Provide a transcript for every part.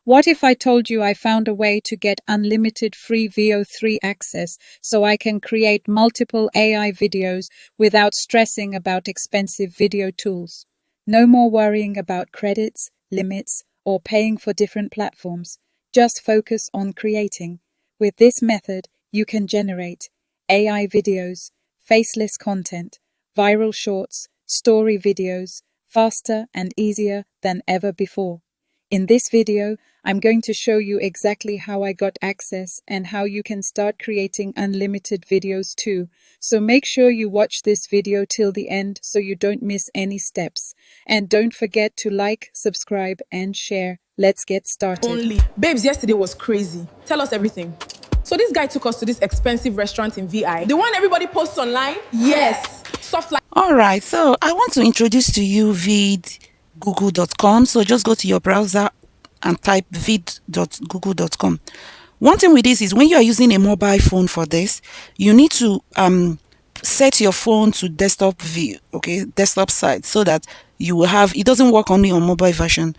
What if I told you I found a way to get unlimited free VO3 access so I can create multiple AI videos without stressing about expensive video tools? No more worrying about credits, limits, or paying for different platforms. Just focus on creating. With this method, you can generate AI videos, faceless content, viral shorts, story videos, faster and easier than ever before. In this video, I'm going to show you exactly how I got access and how you can start creating unlimited videos too. So make sure you watch this video till the end so you don't miss any steps. And don't forget to like, subscribe, and share. Let's get started. Babes, yesterday was crazy. Tell us everything. So this guy took us to this expensive restaurant in VI. The one everybody posts online? Yes. Soft like. All right, so I want to introduce to you vid.google.com. So just go to your browser and type vid.google.com. One thing with this is when you are using a mobile phone for this, you need to set your phone to desktop view, okay, desktop side, so that you will have, it doesn't work only on mobile version,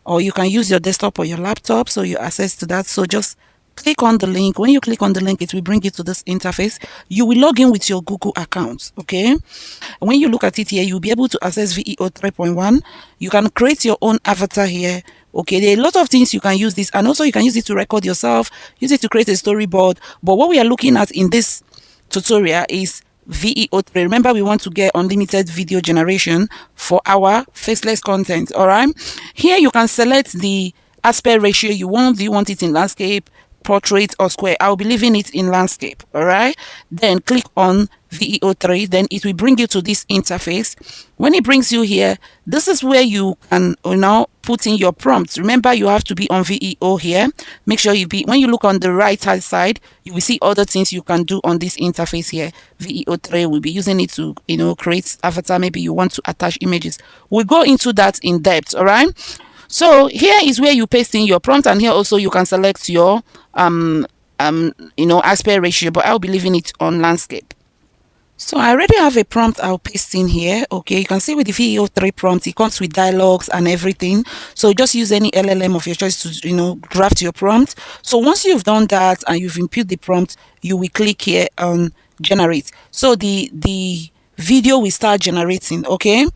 or you can use your desktop or your laptop, so you access to that. So just click on the link. When you click on the link, it will bring you to this interface. You will log in with your Google account, okay? When you look at it here, you'll be able to access VEO 3.1. You can create your own avatar here, okay? There are a lot of things you can use this, and also you can use it to record yourself, use it to create a storyboard. But what we are looking at in this tutorial is VEO 3. Remember, we want to get unlimited video generation for our faceless content, all right? Here you can select the aspect ratio you want. Do you want it in landscape, portrait, or square? I'll be leaving it in landscape, all right? Then click on VEO 3, then it will bring you to this interface. When it brings you here, this is where you can now put in your prompts. Remember, you have to be on VEO here. Make sure you be, when you look on the right hand side, you will see other things you can do on this interface here. VEO 3 will be using it to, create avatar. Maybe you want to attach images. We'll go into that in depth, all right? So here is where you paste in your prompt, and here also you can select your aspect ratio, but I'll be leaving it on landscape. So I already have a prompt I'll paste in here, okay? You can see with the VEO 3 prompt, it comes with dialogues and everything. So just use any LLM of your choice to, draft your prompt. So once you've done that and you've input the prompt, you will click here on generate. So the video will start generating, okay?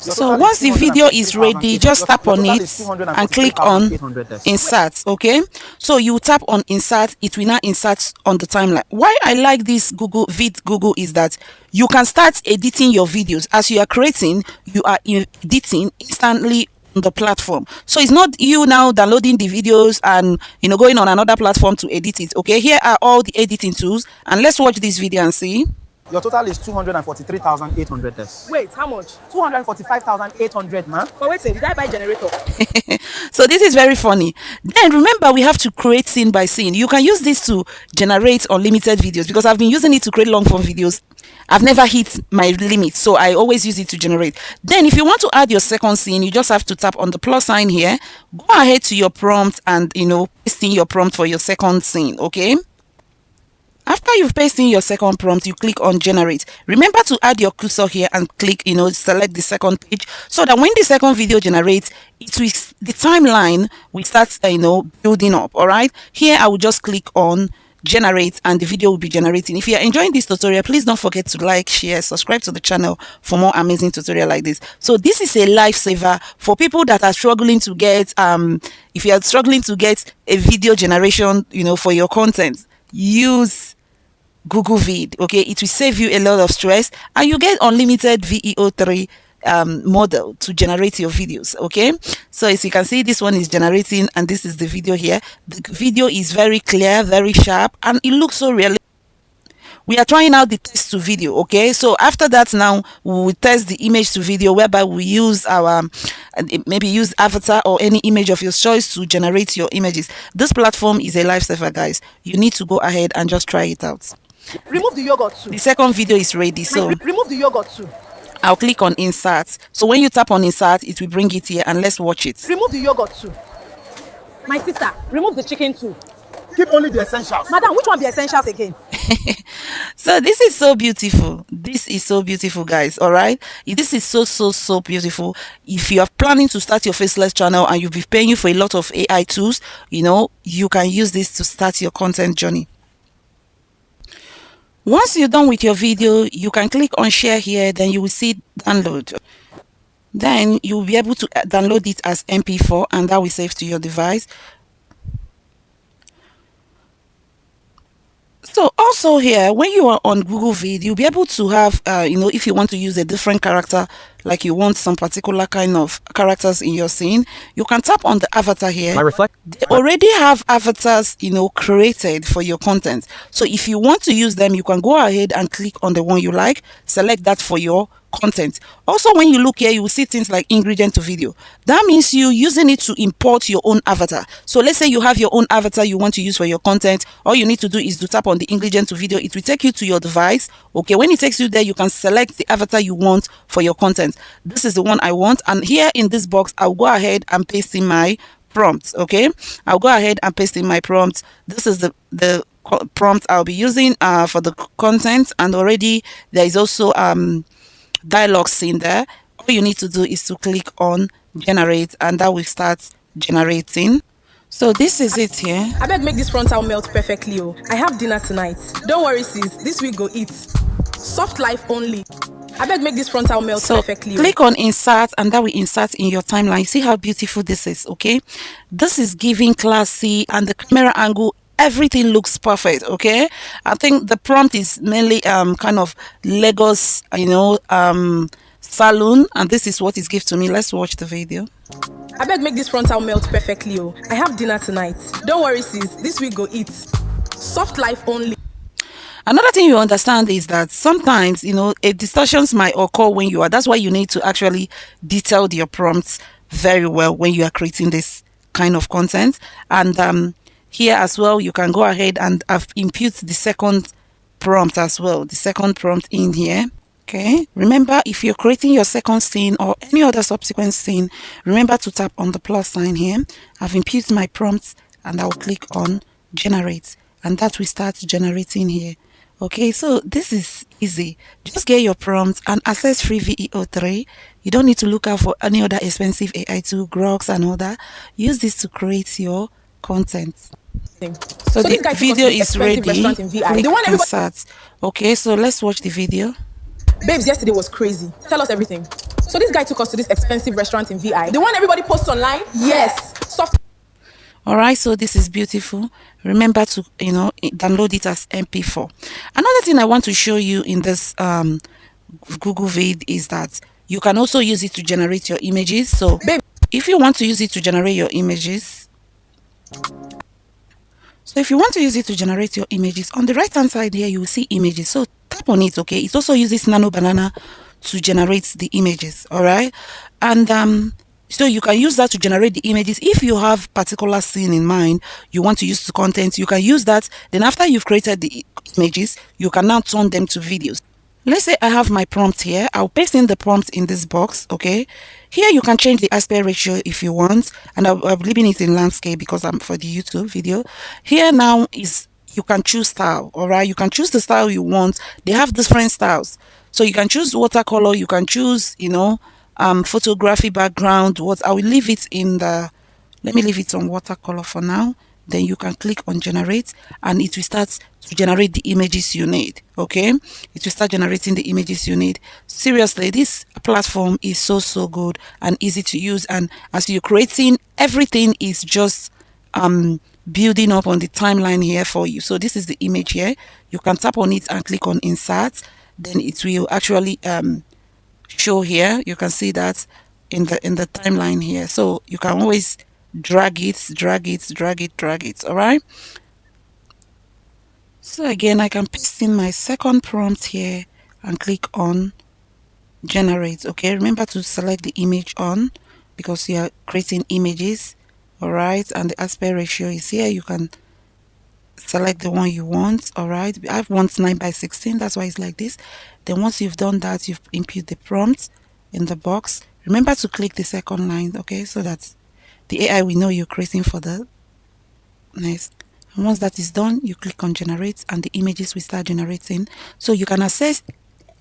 So once the video is ready, just tap on it and click on insert, okay? So you tap on insert, it will now insert on the timeline. Why I like this Google is that you can start editing your videos. As you are creating, you are editing instantly on the platform. So it's not you now downloading the videos and going on another platform to edit it, okay? Here are all the editing tools, and let's watch this video and see. Your total is 243,800. Wait, how much? 245,800, man. But wait, did I buy generator? So this is very funny. Then remember, we have to create scene by scene. You can use this to generate unlimited videos, because I've been using it to create long form videos. I've never hit my limit, so I always use it to generate. Then if you want to add your second scene, you just have to tap on the plus sign here. Go ahead to your prompt and paste in your prompt for your second scene, okay? After you've pasted in your second prompt, you click on generate. Remember to add your cursor here and click, select the second page, so that when the second video generates, the timeline will start, building up, all right? Here, I will just click on generate and the video will be generating. If you are enjoying this tutorial, please don't forget to like, share, subscribe to the channel for more amazing tutorial like this. So this is a lifesaver for people that are struggling to get, if you are struggling to get a video generation, for your content, use Google Vid, okay? It will save you a lot of stress, and you get unlimited VEO 3 model to generate your videos, okay? So as you can see, this one is generating, and this is the video here. The video is very clear, very sharp, and it looks so realistic. We are trying out the text to video, okay? So after that, now we will test the image to video, whereby we use our maybe use avatar or any image of your choice to generate your images. This platform is a lifesaver, guys. You need to go ahead and just try it out. Remove the yogurt too. The second video is ready, so remove the yogurt too. I'll click on insert. So when you tap on insert, it will bring it here, and let's watch it. Remove the yogurt too. My sister, remove the chicken too. Keep only the essentials. Madam, which one be essentials again? So this is so beautiful. This is so beautiful, guys. All right, this is so beautiful. If you are planning to start your Faceless channel and you'll be paying you for a lot of AI tools, you can use this to start your content journey. Once you're done with your video, you can click on share here, then you will see download. Then you'll be able to download it as MP4 and that will save to your device. So also here, when you are on Google Vid, you'll be able to have, if you want to use a different character, like you want some particular kind of characters in your scene, you can tap on the avatar here. They already have avatars, created for your content. So if you want to use them, you can go ahead and click on the one you like, select that for your content. Also, when you look here, you will see things like ingredient to video. That means you using it to import your own avatar. So let's say you have your own avatar you want to use for your content. All you need to do is to tap on the ingredient to video. It will take you to your device. Okay, when it takes you there, you can select the avatar you want for your content. This is the one I want, and here in this box I'll go ahead and paste in my prompts. Okay, I'll go ahead and paste in my prompts. This is the prompt I'll be using for the content, and already there is also dialogue scene there. All you need to do is to click on generate and that will start generating. So this is it here. I beg make this frontal melt perfectly. Oh, I have dinner tonight. Don't worry, sis. This week go eat. Soft life only. I beg make this frontal melt perfectly. Click on insert and that will insert in your timeline. See how beautiful this is. Okay, this is giving classy, and the camera angle, everything looks perfect. Okay, I think the prompt is mainly kind of Lagos, saloon, and this is what it gives to me. Let's watch the video. I beg make this frontal melt perfectly. Oh, I have dinner tonight. Don't worry, sis. This week go eat. Soft life only. Another thing you understand is that sometimes, distortions might occur when you are. That's why you need to actually detail your prompts very well when you are creating this kind of content. And here as well, you can go ahead and impute the second prompt as well. The second prompt in here. Okay. Remember, if you're creating your second scene or any other subsequent scene, remember to tap on the plus sign here. I've imputed my prompts and I'll click on generate, and that will start generating here. Okay, so this is easy. Just get your prompt and access free VEO3. You don't need to look out for any other expensive AI tool, Groks and all that. Use this to create your content. So the video is ready. Click insert. Okay, so let's watch the video. Babes, yesterday was crazy. Tell us everything. So this guy took us to this expensive restaurant in VI. The one everybody posts online? Yes. Soft. All right, so this is beautiful. Remember to download it as MP4. Another thing I want to show you in this Google Vid is that you can also use it to generate your images. So if you want to use it to generate your images, on the right hand side here you will see images. So tap on it. Okay, it also uses Nano Banana to generate the images. All right, and so you can use that to generate the images. If you have particular scene in mind you want to use the content, you can use that. Then after you've created the images, you can now turn them to videos. Let's say I have my prompt here. I'll paste in the prompt in this box. Okay, here you can change the aspect ratio if you want, and I'm leaving it in landscape because I'm for the YouTube video. Here now is you can choose style. All right, you can choose the style you want. They have different styles, so you can choose watercolor, you can choose photography background. I will leave it in the, let me leave it on watercolor for now. Then you can click on generate and it will start to generate the images you need. Okay, it will start generating the images you need. Seriously, this platform is so good and easy to use, and as you're creating, everything is just building up on the timeline here for you. So this is the image here. You can tap on it and click on insert, then it will actually show here. You can see that in the timeline here, so you can always drag it. All right, so again I can paste in my second prompt here and click on generate. Okay, remember to select the image on because you are creating images. All right, and the aspect ratio is here. You can select the one you want. All right, I want 9:16, that's why it's like this. Then once you've done that, you've input the prompt in the box. Remember to click the second line, okay, so that the AI will know you're creating for the next. And once that is done, you click on generate and the images will start generating. So you can access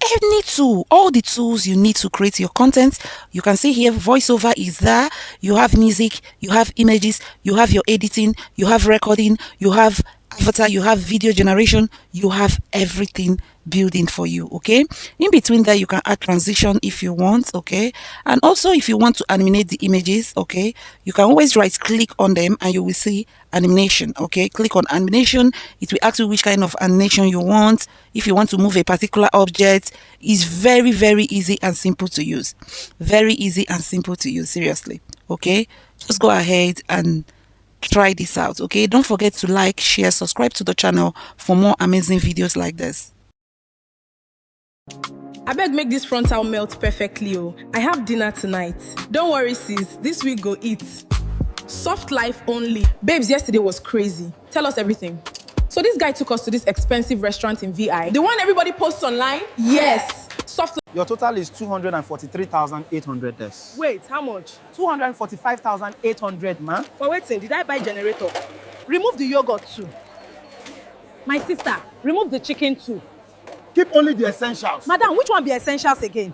any tool, all the tools you need to create your content. You can see here voiceover is there, you have music, you have images, you have your editing, you have recording, you have avatar, you have video generation, you have everything building for you. Okay, in between there you can add transition if you want. Okay, and also if you want to animate the images, okay, you can always right click on them and you will see animation. Okay, click on animation, it will ask you which kind of animation you want. If you want to move a particular object, it's very easy and simple to use. Very easy and simple to use, seriously. Okay, just go ahead and try this out. Okay, don't forget to like, share, subscribe to the channel for more amazing videos like this. I beg make this frontal melt perfectly. Oh, I have dinner tonight. Don't worry, sis. This week go eat. Soft life only. Babes, yesterday was crazy. Tell us everything. So this guy took us to this expensive restaurant in VI. The one everybody posts online? Yes. Soft. Your total is 243,800. Wait, how much? 245,800, man. For waiting, did I buy generator? Remove the yogurt too. My sister, remove the chicken too. Keep only the essentials. Madam, which one be essentials again?